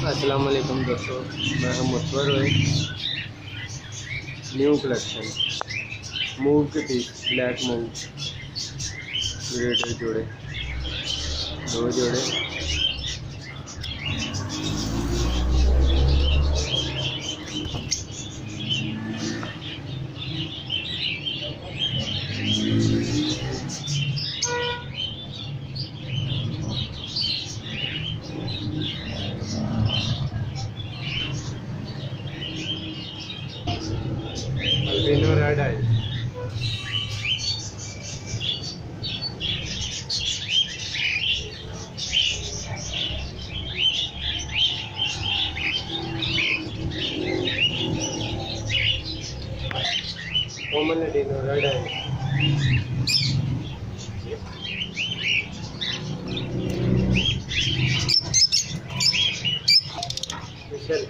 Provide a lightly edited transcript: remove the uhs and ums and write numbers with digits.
अस्सलाम वालेकुम दोस्तों, मैं हूं मुस्तफा। न्यू कलेक्शन मूव के पीस, ब्लैक मूव ग्रेटर जोड़े, 2 जोड़े। अल्बिनो रेड आई, कॉमन अल्बिनो रेड आई, मिशेल।